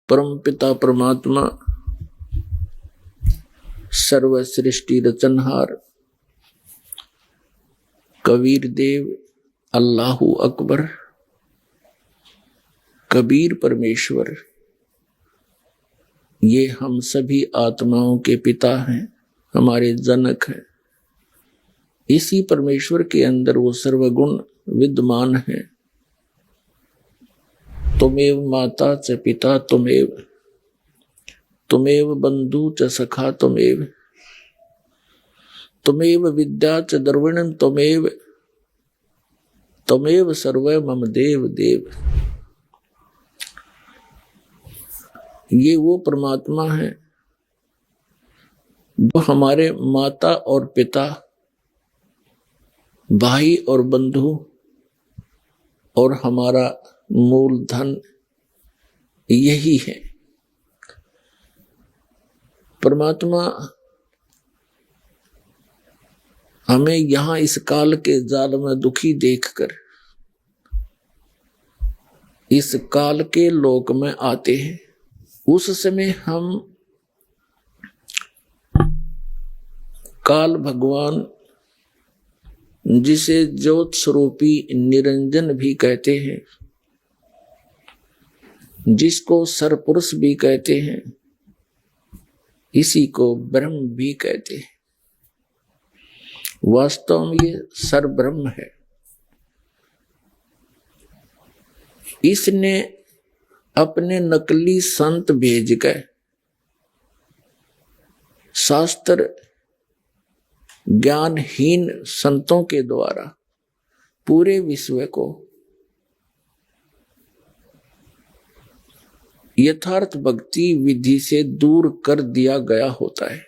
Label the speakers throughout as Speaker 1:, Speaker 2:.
Speaker 1: परमपिता परमात्मा सर्व सृष्टि रचनहार कबीर देव अल्लाहु अकबर कबीर परमेश्वर, ये हम सभी आत्माओं के पिता हैं, हमारे जनक हैं। इसी परमेश्वर के अंदर वो सर्वगुण विद्यमान है। तुमेव माता च पिता तुमेव, तुमेव बंधु च सखा तुमेव, तुमेव विद्या च द्रविणम तुमेव, तुमेव सर्व मम देव देव। ये वो परमात्मा है जो हमारे माता और पिता, भाई और बंधु और हमारा मूलधन यही है। परमात्मा हमें यहां इस काल के जाल में दुखी देखकर इस काल के लोक में आते हैं। उस समय हम काल भगवान, जिसे ज्योत स्वरूपी निरंजन भी कहते हैं, जिसको सरपुरुष भी कहते हैं, इसी को ब्रह्म भी कहते हैं। वास्तव में ये सरब्रह्म है। इसने अपने नकली संत भेज गए, शास्त्र ज्ञानहीन संतों के द्वारा पूरे विश्व को यथार्थ भक्ति विधि से दूर कर दिया गया होता है।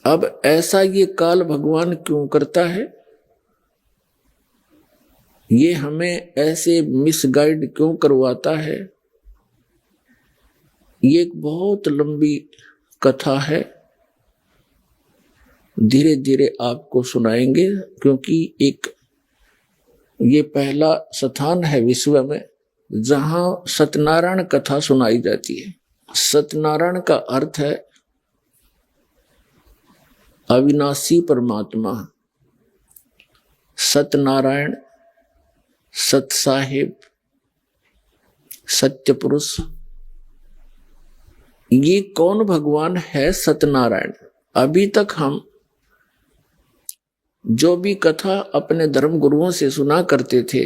Speaker 1: अब ऐसा ये काल भगवान क्यों करता है? ये हमें ऐसे मिसगाइड क्यों करवाता है? ये एक बहुत लंबी कथा है, धीरे धीरे आपको सुनाएंगे, क्योंकि एक ये पहला स्थान है विश्व में जहां सत्यनारायण कथा सुनाई जाती है। सत्यनारायण का अर्थ है अविनाशी परमात्मा। सत्यनारायण, सत साहिब, सत्य पुरुष, ये कौन भगवान है? सत्यनारायण। अभी तक हम जो भी कथा अपने धर्म गुरुओं से सुना करते थे,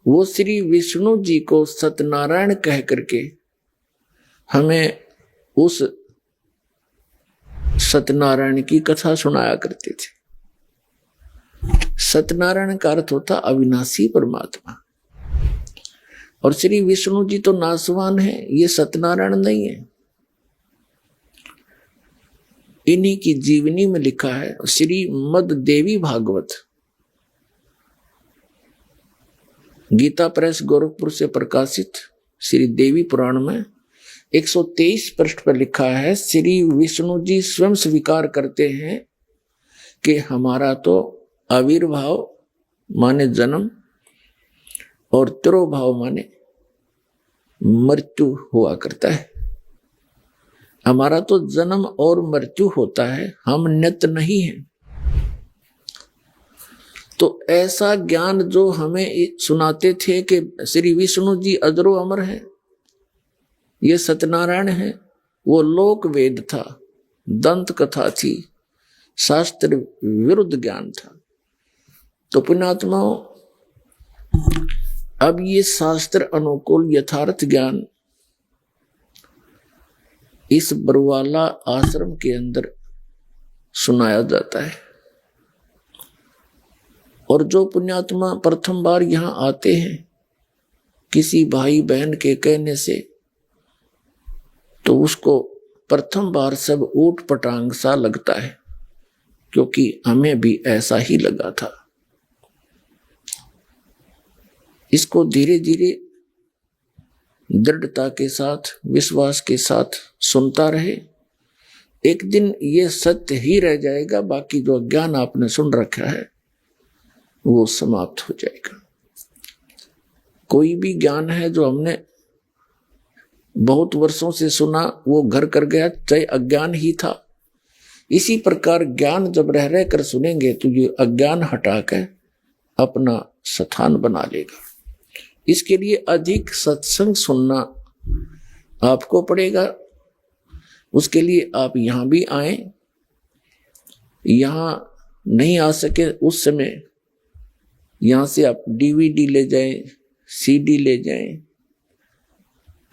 Speaker 1: वो श्री विष्णु जी को सत्यनारायण कह करके हमें उस सत्यनारायण की कथा सुनाया करते थे। सत्यनारायण का अर्थ होता अविनाशी परमात्मा। और श्री विष्णु जी तो नासवान है, ये सत्यनारायण नहीं है। इन्हीं की जीवनी में लिखा है, श्री मद देवी भागवत, गीता प्रेस गोरखपुर से प्रकाशित श्री देवी पुराण में 123 पृष्ठ पर लिखा है, श्री विष्णु जी स्वयं स्वीकार करते हैं कि हमारा तो आविर्भाव माने जन्म और तिरोभाव माने मृत्यु हुआ करता है। हमारा तो जन्म और मृत्यु होता है, हम नित्य नहीं हैं। तो ऐसा ज्ञान जो हमें सुनाते थे कि श्री विष्णु जी अजरो अमर है, ये सत्यनारायण है, वो लोक वेद था, दंत कथा थी, शास्त्र विरुद्ध ज्ञान था। तो पुण्यात्माओं, अब ये शास्त्र अनुकूल यथार्थ ज्ञान इस बरवाला आश्रम के अंदर सुनाया जाता है। और जो पुण्यात्मा प्रथम बार यहां आते हैं किसी भाई बहन के कहने से, तो उसको प्रथम बार सब ऊट पटांग सा लगता है, क्योंकि हमें भी ऐसा ही लगा था। इसको धीरे धीरे दृढ़ता के साथ, विश्वास के साथ सुनता रहे। एक दिन ये सत्य ही रह जाएगा, बाकी जो ज्ञान आपने सुन रखा है वो समाप्त हो जाएगा। कोई भी ज्ञान है जो हमने बहुत वर्षों से सुना, वो घर कर गया, चाहे अज्ञान ही था। इसी प्रकार ज्ञान जब रह रह कर सुनेंगे तो ये अज्ञान हटाकर अपना स्थान बना लेगा। इसके लिए अधिक सत्संग सुनना आपको पड़ेगा। उसके लिए आप यहां भी आए, यहां नहीं आ सके उस समय यहां से आप डीवीडी ले जाएं, सीडी ले जाएं,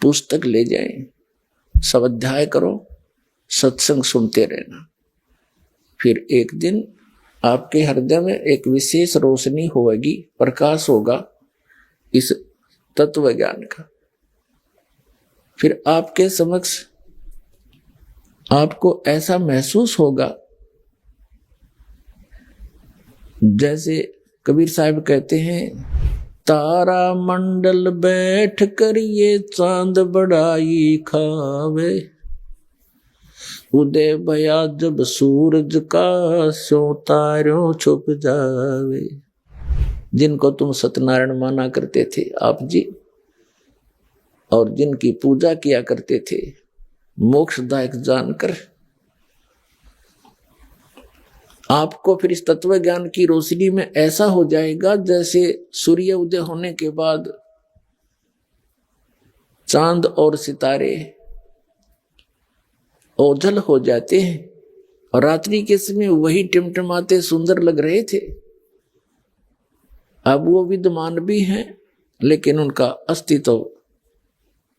Speaker 1: पुस्तक ले जाएं, स्वाध्याय करो, सत्संग सुनते रहना। फिर एक दिन आपके हृदय में एक विशेष रोशनी होगी, प्रकाश होगा इस तत्व ज्ञान का। फिर आपके समक्ष आपको ऐसा महसूस होगा जैसे कबीर साहब कहते हैं, तारा मंडल बैठ कर ये चांद बड़ाई खावे, उदय भया जब सूरज का स्यों तारों छुप जावे। जिनको तुम सत्यनारायण माना करते थे आप जी, और जिनकी पूजा किया करते थे मोक्षदायक जानकर, आपको फिर इस तत्व ज्ञान की रोशनी में ऐसा हो जाएगा जैसे सूर्य उदय होने के बाद चांद और सितारे ओझल हो जाते हैं और रात्रि के समय वही टिमटिमाते सुंदर लग रहे थे। अब वो विद्यमान भी हैं लेकिन उनका अस्तित्व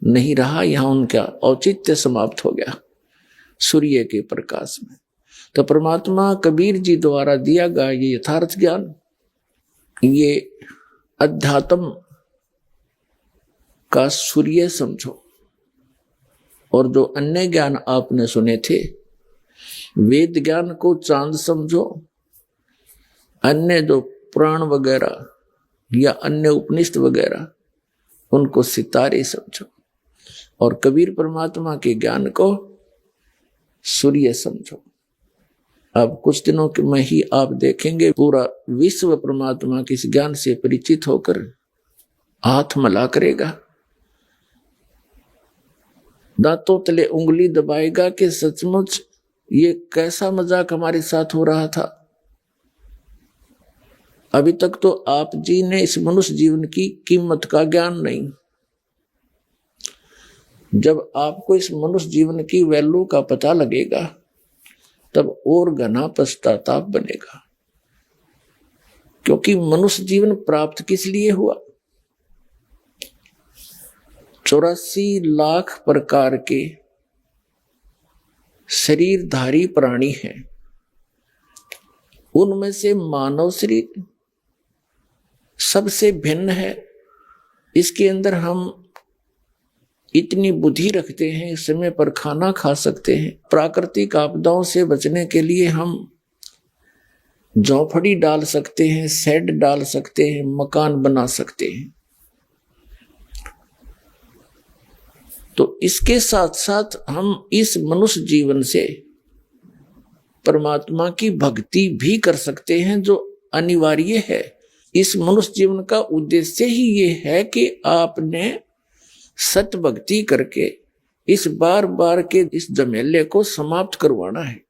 Speaker 1: नहीं रहा, यहां उनका औचित्य समाप्त हो गया सूर्य के प्रकाश में। तो परमात्मा कबीर जी द्वारा दिया गया ये यथार्थ ज्ञान, ये अध्यात्म का सूर्य समझो। और जो अन्य ज्ञान आपने सुने थे, वेद ज्ञान को चांद समझो, अन्य जो पुराण वगैरह या अन्य उपनिषद वगैरह उनको सितारे समझो, और कबीर परमात्मा के ज्ञान को सूर्य समझो। अब कुछ दिनों में ही आप देखेंगे पूरा विश्व परमात्मा के इस ज्ञान से परिचित होकर हाथ मला करेगा, दांतों तले उंगली दबाएगा कि सचमुच ये कैसा मजाक हमारे साथ हो रहा था। अभी तक तो आप जी ने इस मनुष्य जीवन की कीमत का ज्ञान नहीं, जब आपको इस मनुष्य जीवन की वैल्यू का पता लगेगा तब और घना पश्चाताप बनेगा। क्योंकि मनुष्य जीवन प्राप्त किस लिए हुआ? 84 लाख प्रकार के शरीरधारी प्राणी हैं, उनमें से मानव शरीर सबसे भिन्न है। इसके अंदर हम इतनी बुद्धि रखते हैं, समय पर खाना खा सकते हैं, प्राकृतिक आपदाओं से बचने के लिए हम झोंपड़ी डाल सकते हैं, शेड डाल सकते हैं, मकान बना सकते हैं। तो इसके साथ साथ हम इस मनुष्य जीवन से परमात्मा की भक्ति भी कर सकते हैं, जो अनिवार्य है। इस मनुष्य जीवन का उद्देश्य ही ये है कि आपने सत्य भक्ति करके इस बार बार के इस झमेले को समाप्त करवाना है।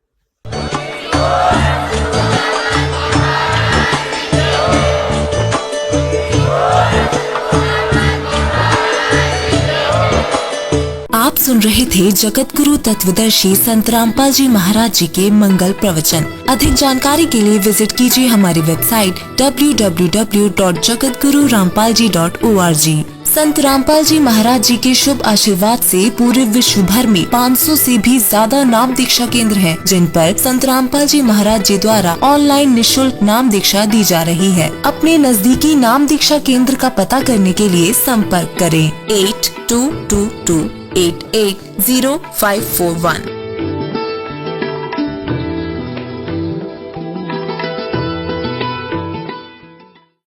Speaker 2: आप सुन रहे थे जगत गुरु तत्वदर्शी संत रामपाल जी महाराज जी के मंगल प्रवचन। अधिक जानकारी के लिए विजिट कीजिए हमारी वेबसाइट www.jagatgururampalji.org। संत रामपाल जी महाराज जी के शुभ आशीर्वाद से पूरे विश्व भर में 500 से भी ज्यादा नाम दीक्षा केंद्र हैं, जिन पर संत रामपाल जी महाराज जी द्वारा ऑनलाइन निशुल्क नाम दीक्षा दी जा रही है। अपने नजदीकी नाम दीक्षा केंद्र का पता करने के लिए संपर्क करें 8222880541।